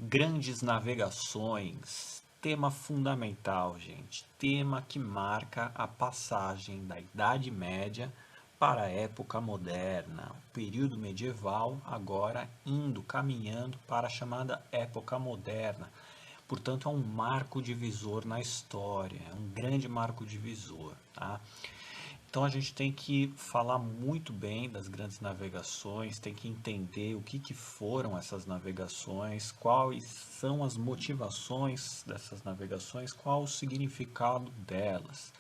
Grandes navegações, tema fundamental, gente. Tema que marca a passagem da Idade Média para a época moderna, o período medieval, agora indo, caminhando para a chamada época moderna. Portanto, é um marco divisor na história, é um grande marco divisor, tá? Então a gente tem que falar muito bem das grandes navegações, tem que entender o que foram essas navegações, quais são as motivações dessas navegações, qual o significado delas,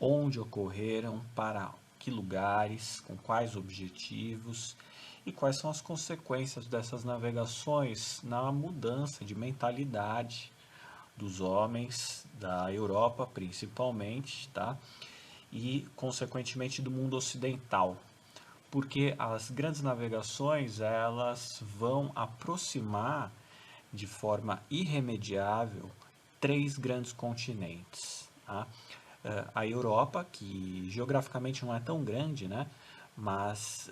onde ocorreram, para que lugares, com quais objetivos e quais são as consequências dessas navegações na mudança de mentalidade dos homens da Europa, principalmente, tá? E, consequentemente, do mundo ocidental, porque as grandes navegações elas vão aproximar de forma irremediável três grandes continentes, tá? A Europa, que geograficamente não é tão grande, né? Mas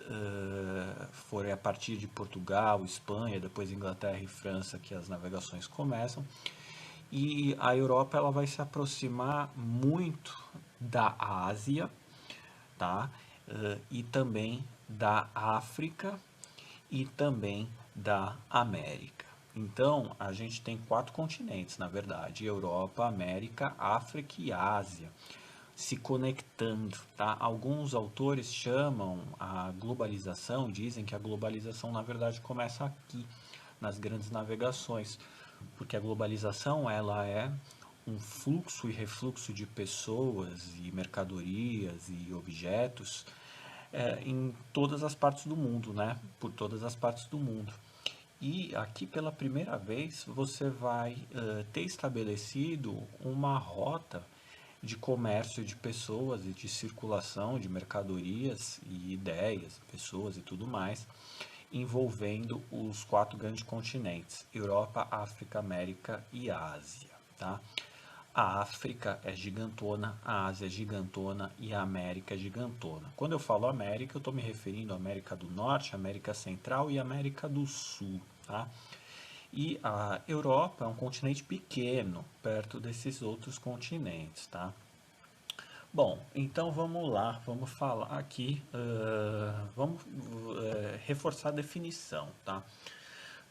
foi a partir de Portugal, Espanha, depois Inglaterra e França que as navegações começam. E a Europa ela vai se aproximar muito da Ásia, tá? E também da África e também da América. Então, a gente tem quatro continentes, na verdade: Europa, América, África e Ásia, se conectando, tá? Alguns autores chamam a globalização, dizem que a globalização, na verdade, começa aqui, nas grandes navegações, porque a globalização ela é um fluxo e refluxo de pessoas e mercadorias e objetos em todas as partes do mundo, né? Por todas as partes do mundo. E aqui pela primeira vez você vai ter estabelecido uma rota de comércio de pessoas e de circulação de mercadorias e ideias, pessoas e tudo mais, envolvendo os quatro grandes continentes: Europa, África, América e Ásia, tá? A África é gigantona, a Ásia é gigantona e a América é gigantona. Quando eu falo América, eu estou me referindo à América do Norte, América Central e América do Sul, tá? E a Europa é um continente pequeno, perto desses outros continentes, tá? Bom, então vamos lá, vamos falar aqui, vamos reforçar a definição, tá?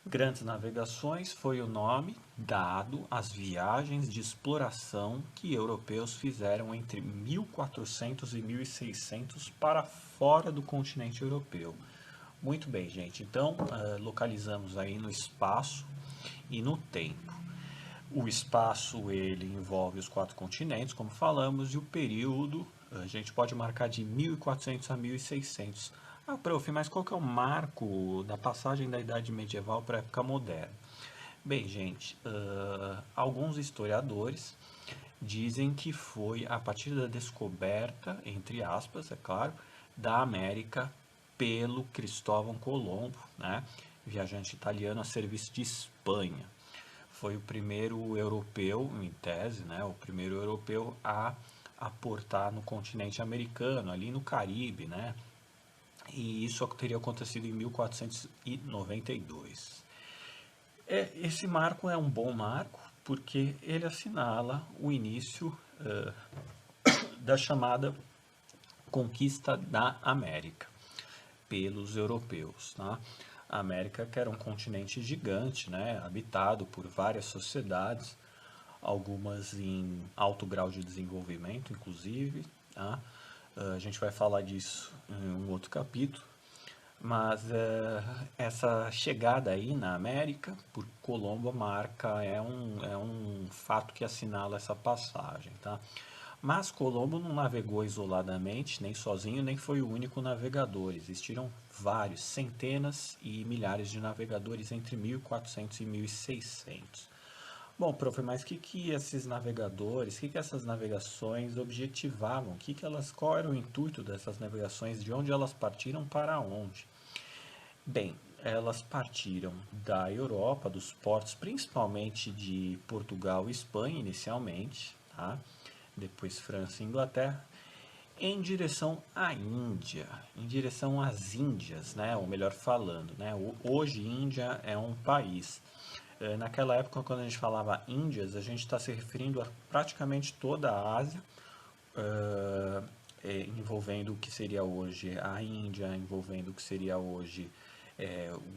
Grandes navegações foi o nome dado às viagens de exploração que europeus fizeram entre 1400 e 1600 para fora do continente europeu. Muito bem, gente. Então, localizamos aí no espaço e no tempo. O espaço ele envolve os quatro continentes, como falamos, e o período a gente pode marcar de 1400 a 1600. Ah, prof, mas qual que é o marco da passagem da Idade Medieval para a época moderna? Bem, gente, alguns historiadores dizem que foi a partir da descoberta, entre aspas, é claro, da América pelo Cristóvão Colombo, né, viajante italiano a serviço de Espanha. Foi o primeiro europeu, em tese, né, o primeiro europeu a aportar no continente americano, ali no Caribe, né? E isso teria acontecido em 1492. Esse marco é um bom marco porque ele assinala o início da chamada conquista da América pelos europeus, tá? A América que era um continente gigante, né, habitado por várias sociedades, algumas em alto grau de desenvolvimento, inclusive, tá? A gente vai falar disso em um outro capítulo, mas essa chegada aí na América por Colombo marca, é um fato que assinala essa passagem, tá? Mas Colombo não navegou isoladamente, nem sozinho, nem foi o único navegador. Existiram vários, centenas e milhares de navegadores entre 1400 e 1600. Bom, prof, mas o que esses navegadores, que essas navegações objetivavam? Qual era o intuito dessas navegações? De onde elas partiram para onde? Bem, elas partiram da Europa, dos portos, principalmente de Portugal e Espanha, inicialmente, tá? Depois França e Inglaterra, em direção à Índia, em direção às Índias, né? Ou melhor falando, né? Hoje Índia é um país. Naquela época, quando a gente falava Índias, a gente está se referindo a praticamente toda a Ásia, eh, envolvendo o que seria hoje a Índia, envolvendo o que seria hoje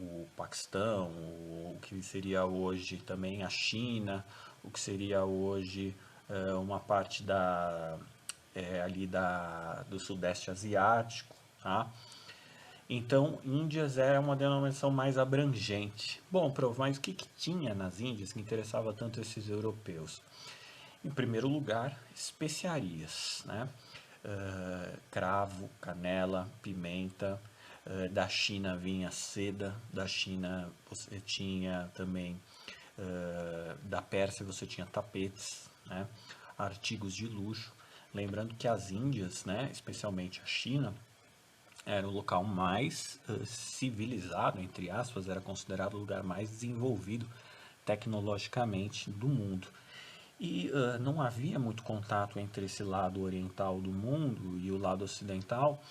o Paquistão, o que seria hoje também a China, o que seria hoje uma parte do Sudeste Asiático, tá? Então, Índias era uma denominação mais abrangente. Bom, mas o que, que tinha nas Índias que interessava tanto esses europeus? Em primeiro lugar, especiarias, né? Cravo, canela, pimenta. Da China vinha seda, da China você tinha também, da Pérsia você tinha tapetes, né? Artigos de luxo. Lembrando que as Índias, né, especialmente a China, era o local mais civilizado, entre aspas, era considerado o lugar mais desenvolvido tecnologicamente do mundo. E não havia muito contato entre esse lado oriental do mundo e o lado ocidental,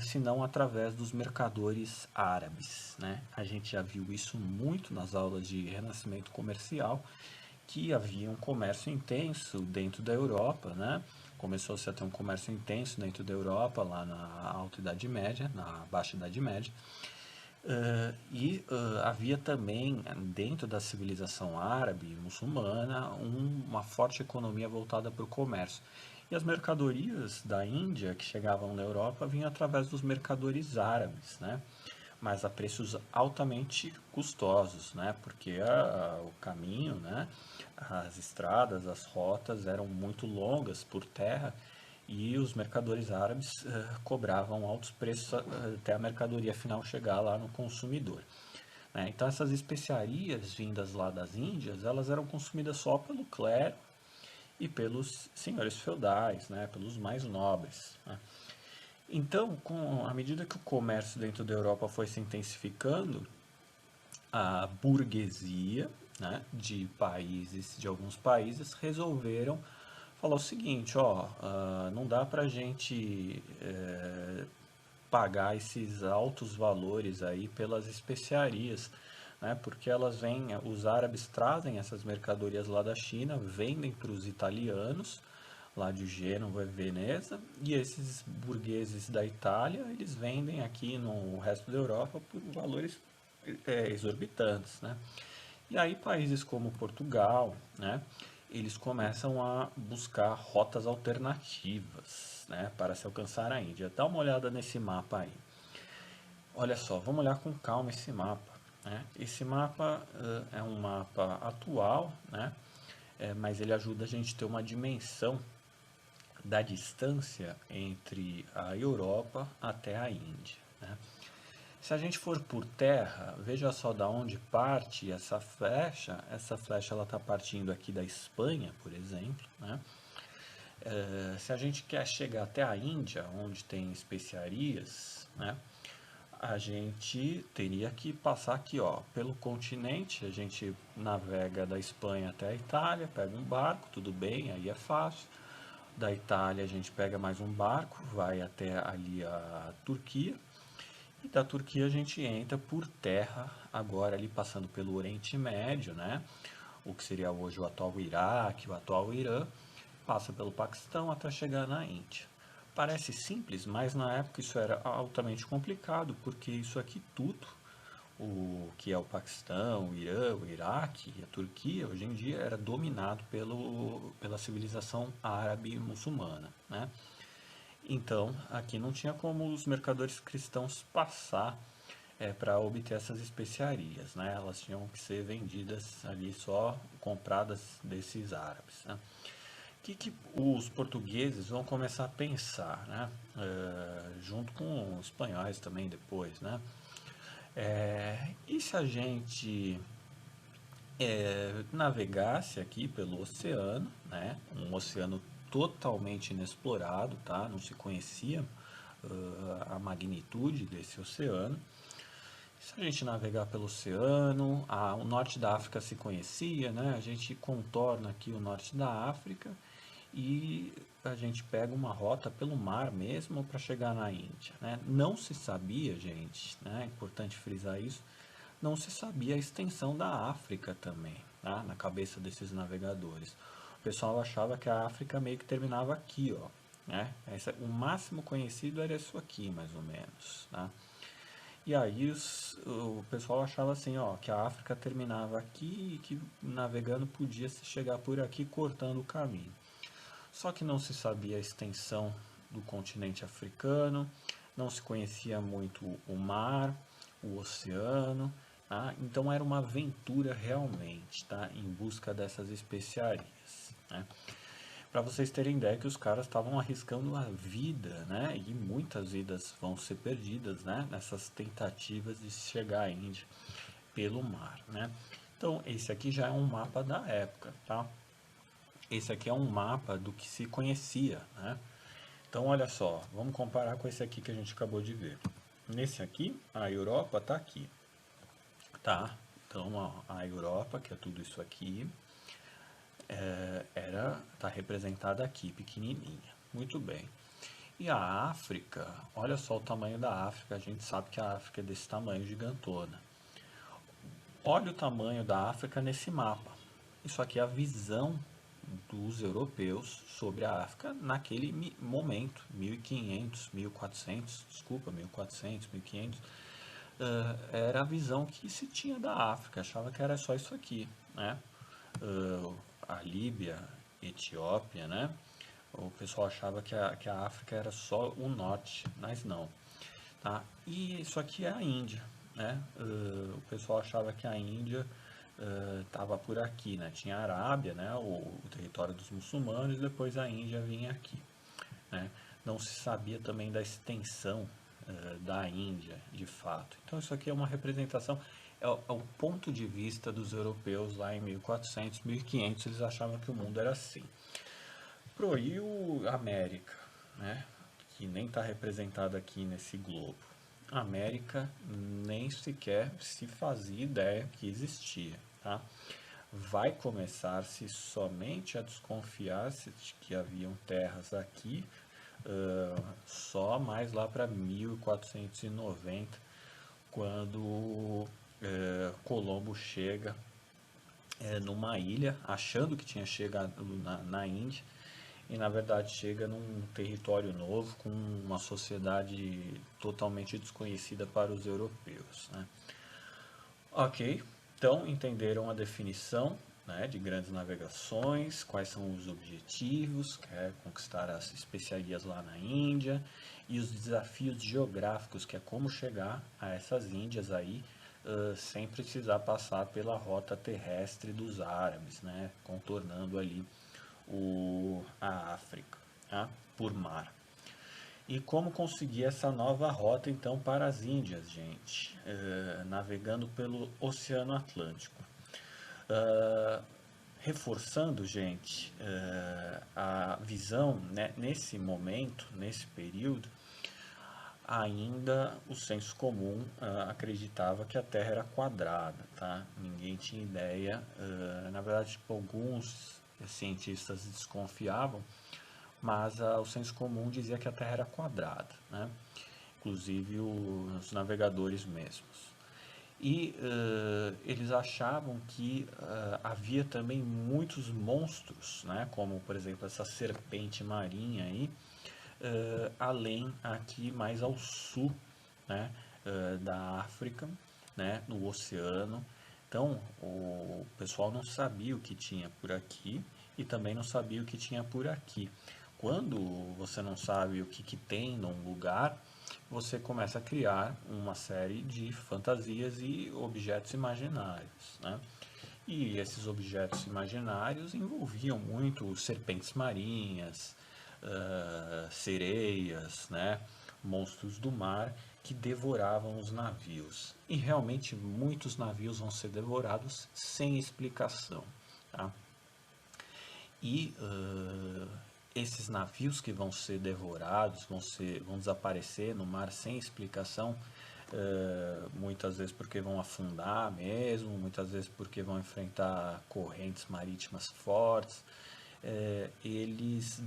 senão através dos mercadores árabes, né? A gente já viu isso muito nas aulas de renascimento comercial, que havia um comércio intenso dentro da Europa, né? Começou-se a ter um comércio intenso dentro da Europa, lá na Alta Idade Média, na Baixa Idade Média. Havia também, dentro da civilização árabe e muçulmana, uma forte economia voltada para o comércio. E as mercadorias da Índia que chegavam na Europa vinham através dos mercadores árabes, né? Mas a preços altamente custosos, né? Porque o caminho, né? As estradas, as rotas eram muito longas por terra e os mercadores árabes cobravam altos preços até a mercadoria final chegar lá no consumidor, né? Então essas especiarias vindas lá das Índias, elas eram consumidas só pelo clero e pelos senhores feudais, né? Pelos mais nobres, né? Então, à medida que o comércio dentro da Europa foi se intensificando, a burguesia, né, de alguns países resolveram falar o seguinte, ó, não dá para a gente pagar esses altos valores aí pelas especiarias, né, porque elas vêm, os árabes trazem essas mercadorias lá da China, vendem para os italianos, lá de Gênova e Veneza, e esses burgueses da Itália, eles vendem aqui no resto da Europa por valores exorbitantes, né? E aí países como Portugal, né, eles começam a buscar rotas alternativas, né, para se alcançar a Índia. Dá uma olhada nesse mapa aí. Olha só, vamos olhar com calma esse mapa, né? Esse mapa é um mapa atual, né, mas ele ajuda a gente a ter uma dimensão da distância entre a Europa até a Índia, né? Se a gente for por terra, veja só da onde parte essa flecha. Essa flecha ela está partindo aqui da Espanha, por exemplo, né? Se a gente quer chegar até a Índia, onde tem especiarias, né? A gente teria que passar aqui, ó, pelo continente. A gente navega da Espanha até a Itália, pega um barco, tudo bem, aí é fácil. Da Itália a gente pega mais um barco, vai até ali a Turquia. E da Turquia a gente entra por terra, agora ali passando pelo Oriente Médio, né? O que seria hoje o atual Iraque, o atual Irã, passa pelo Paquistão até chegar na Índia. Parece simples, mas na época isso era altamente complicado, porque isso aqui tudo, o que é o Paquistão, o Irã, o Iraque e a Turquia, hoje em dia era dominado pela civilização árabe muçulmana, né? Então, aqui não tinha como os mercadores cristãos passar para obter essas especiarias, né? Elas tinham que ser vendidas ali só compradas desses árabes, né? O que os portugueses vão começar a pensar, né? Junto com os espanhóis também depois, né? E se a gente navegasse aqui pelo oceano, né? Um oceano totalmente inexplorado, tá? Não se conhecia a magnitude desse oceano. Se a gente navegar pelo oceano, o norte da África se conhecia, né? A gente contorna aqui o norte da África e a gente pega uma rota pelo mar mesmo para chegar na Índia, né? Não se sabia, gente, né? É importante frisar isso. não se sabia a extensão da África também, tá? Na cabeça desses navegadores. O pessoal achava que a África meio que terminava aqui, ó, né? O máximo conhecido era isso aqui, mais ou menos, tá? E aí o pessoal achava assim, ó, que a África terminava aqui e que navegando podia se chegar por aqui cortando o caminho. Só que não se sabia a extensão do continente africano, não se conhecia muito o mar, o oceano, tá? Então era uma aventura realmente, tá? Em busca dessas especiarias, né? Para vocês terem ideia que os caras estavam arriscando a vida, né? E muitas vidas vão ser perdidas, né? Nessas tentativas de chegar à Índia pelo mar, né? Então esse aqui já é um mapa da época, tá? Esse aqui é um mapa do que se conhecia, né? Então olha só, vamos comparar com esse aqui que a gente acabou de ver. Nesse aqui, a Europa está aqui, tá? Então ó, a Europa, que é tudo isso aqui, está representada aqui, pequenininha. Muito bem. E a África, olha só o tamanho da África, a gente sabe que a África é desse tamanho, gigantona. Olha o tamanho da África nesse mapa. Isso aqui é a visão dos europeus sobre a África naquele momento, 1500, 1400, desculpa, 1400, 1500, era a visão que se tinha da África, achava que era só isso aqui, né? A Líbia, Etiópia, né? O pessoal achava que a África era só o norte, mas não, tá? E isso aqui é a Índia, né? O pessoal achava que a Índia estava por aqui, né? Tinha a Arábia, né? O território dos muçulmanos, e depois a Índia vinha aqui, né? Não se sabia também da extensão da Índia, de fato. Então isso aqui é uma representação, é o ponto de vista dos europeus lá em 1400, 1500, eles achavam que o mundo era assim. Proiu a América, né? Que nem está representada aqui nesse globo. A América nem sequer se fazia ideia que existia, tá? Vai começar-se somente a desconfiar-se de que haviam terras aqui só mais lá para 1490, quando Colombo chega numa ilha, achando que tinha chegado na Índia, e na verdade chega num território novo, com uma sociedade totalmente desconhecida para os europeus, né? Ok, então entenderam a definição, né, de grandes navegações, quais são os objetivos, que é conquistar as especiarias lá na Índia, e os desafios geográficos, que é como chegar a essas Índias aí, sem precisar passar pela rota terrestre dos árabes, né, contornando ali a África, tá, por mar. E como conseguir essa nova rota então para as Índias, gente? Navegando pelo Oceano Atlântico. Reforçando, gente, a visão, né, nesse momento, nesse período, ainda o senso comum acreditava que a Terra era quadrada, tá? Ninguém tinha ideia, na verdade, tipo, alguns cientistas desconfiavam, mas o senso comum dizia que a Terra era quadrada, né? Inclusive os navegadores mesmos. E eles achavam que havia também muitos monstros, né? Como por exemplo essa serpente marinha aí, além aqui mais ao sul, né? Da África, né? No oceano. Então o pessoal não sabia o que tinha por aqui e também não sabia o que tinha por aqui. Quando você não sabe o que tem num lugar, você começa a criar uma série de fantasias e objetos imaginários, né? E esses objetos imaginários envolviam muito serpentes marinhas, sereias, né? Monstros do mar que devoravam os navios. E realmente muitos navios vão ser devorados sem explicação, tá? E esses navios que vão ser devorados, vão desaparecer no mar sem explicação, muitas vezes porque vão afundar mesmo, muitas vezes porque vão enfrentar correntes marítimas fortes, eles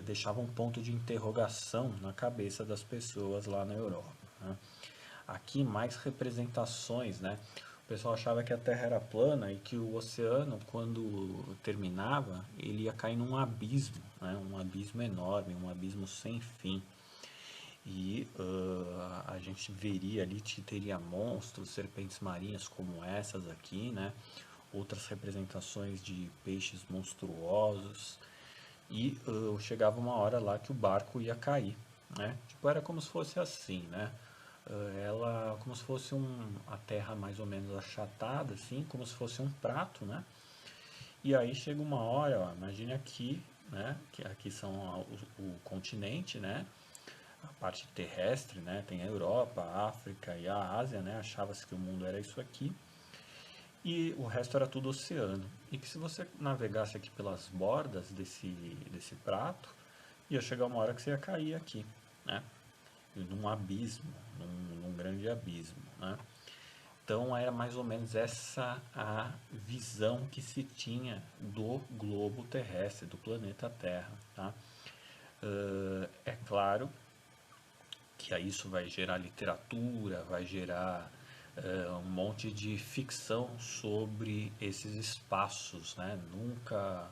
deixavam um ponto de interrogação na cabeça das pessoas lá na Europa, né? aqui mais representações, né? O pessoal achava que a Terra era plana e que o oceano, quando terminava, ele ia cair num abismo, né? Um abismo enorme, um abismo sem fim. E a gente veria ali, teria monstros, serpentes marinhas como essas aqui, né? Outras representações de peixes monstruosos. E chegava uma hora lá que o barco ia cair, né? Tipo, era como se fosse assim, né? Ela, como se fosse a terra mais ou menos achatada, assim, como se fosse um prato, né? E aí chega uma hora, ó, imagine aqui, né? Que aqui são o continente, né? A parte terrestre, né? Tem a Europa, a África e a Ásia, né? Achava-se que o mundo era isso aqui. E o resto era tudo oceano. E que se você navegasse aqui pelas bordas desse prato, ia chegar uma hora que você ia cair aqui, né? Num abismo, num grande abismo, né? Então era mais ou menos essa a visão que se tinha do globo terrestre, do planeta Terra, tá? É claro que aí isso vai gerar literatura, vai gerar um monte de ficção sobre esses espaços, né? Nunca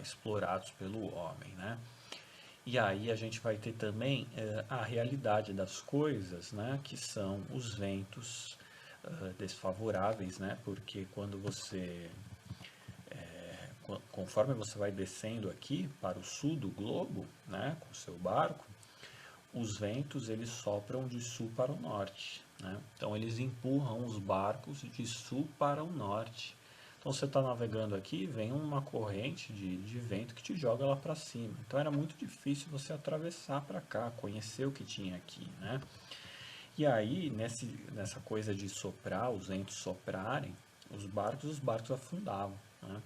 explorados pelo homem, né? E aí a gente vai ter também a realidade das coisas, né? Que são os ventos desfavoráveis, né? Porque quando conforme você vai descendo aqui para o sul do globo, né? Com o seu barco, os ventos eles sopram de sul para o norte, né? Então eles empurram os barcos de sul para o norte. Então você está navegando aqui, vem uma corrente de vento que te joga lá para cima. Então era muito difícil você atravessar para cá, conhecer o que tinha aqui, né? E aí nessa coisa de soprar, os ventos soprarem, os barcos afundavam, né?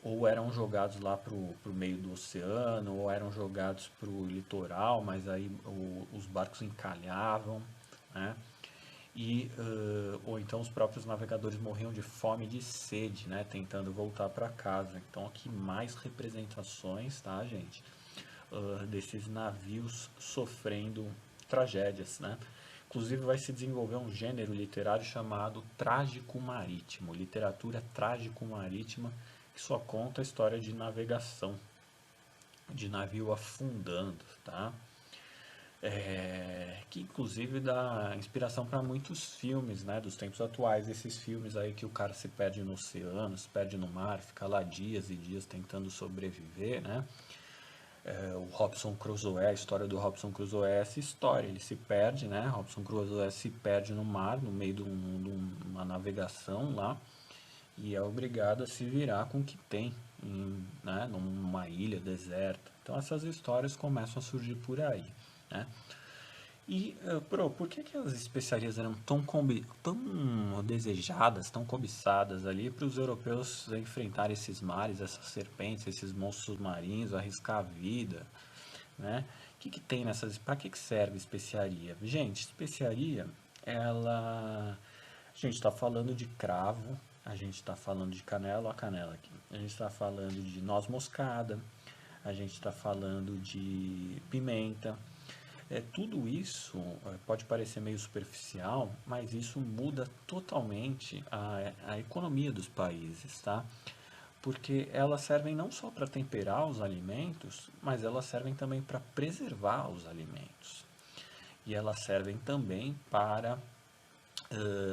Ou eram jogados lá pro meio do oceano, ou eram jogados pro litoral, mas aí os barcos encalhavam, né? Ou então os próprios navegadores morriam de fome e de sede, né? Tentando voltar para casa. Então aqui mais representações, tá, gente? Desses navios sofrendo tragédias, né? Inclusive vai se desenvolver um gênero literário chamado trágico marítimo, literatura trágico-marítima, que só conta a história de navegação, de navio afundando, tá? Que inclusive dá inspiração para muitos filmes, né, dos tempos atuais, esses filmes aí que o cara se perde no oceano, se perde no mar, fica lá dias e dias tentando sobreviver, né? O Robson Crusoe, a história do Robson Crusoe é essa história, ele se perde, né? Robson Crusoe se perde no mar, no meio de uma navegação lá, e é obrigado a se virar com o que tem, né? Numa ilha deserta. Então essas histórias começam a surgir por aí, né? E, por que que as especiarias eram tão desejadas, tão cobiçadas ali para os europeus enfrentarem esses mares, essas serpentes, esses monstros marinhos, arriscar a vida, né? O que que tem nessas, para que serve especiaria? Gente, especiaria, ela, a gente está falando de cravo, a gente está falando de canela, a canela aqui, a gente está falando de noz moscada, a gente está falando de pimenta, tudo isso pode parecer meio superficial, mas isso muda totalmente a economia dos países, tá? Porque elas servem não só para temperar os alimentos, mas elas servem também para preservar os alimentos. E elas servem também para.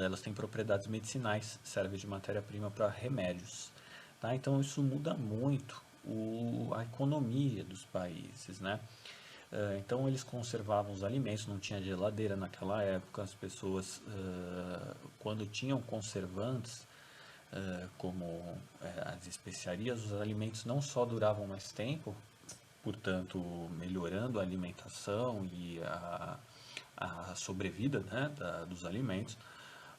Elas têm propriedades medicinais, servem de matéria-prima para remédios. Tá? Então isso muda muito a economia dos países, né? Então eles conservavam os alimentos, não tinha geladeira naquela época, as pessoas, quando tinham conservantes, como as especiarias, os alimentos não só duravam mais tempo, portanto melhorando a alimentação e a sobrevida, né, dos alimentos,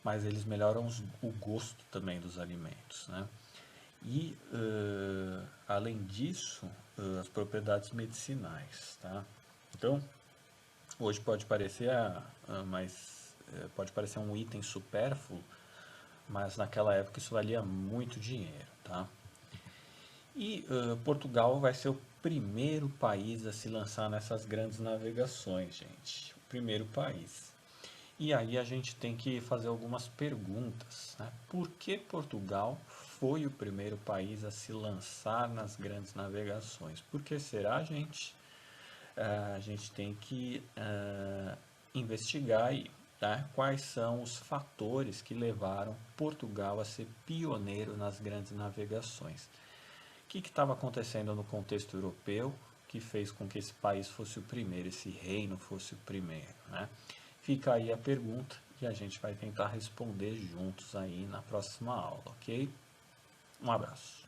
mas eles melhoram o gosto também dos alimentos, né? E, além disso, as propriedades medicinais, tá? Então, hoje pode parecer, pode parecer um item supérfluo, mas naquela época isso valia muito dinheiro, tá? E Portugal vai ser o primeiro país a se lançar nessas grandes navegações, gente. O primeiro país. E aí a gente tem que fazer algumas perguntas, né? Por que Portugal foi o primeiro país a se lançar nas grandes navegações? Por que será, gente? A gente tem que investigar aí, tá? Quais são os fatores que levaram Portugal a ser pioneiro nas grandes navegações. O que estava acontecendo no contexto europeu que fez com que esse país fosse o primeiro, esse reino fosse o primeiro, né? Fica aí a pergunta e a gente vai tentar responder juntos aí na próxima aula, ok? Um abraço.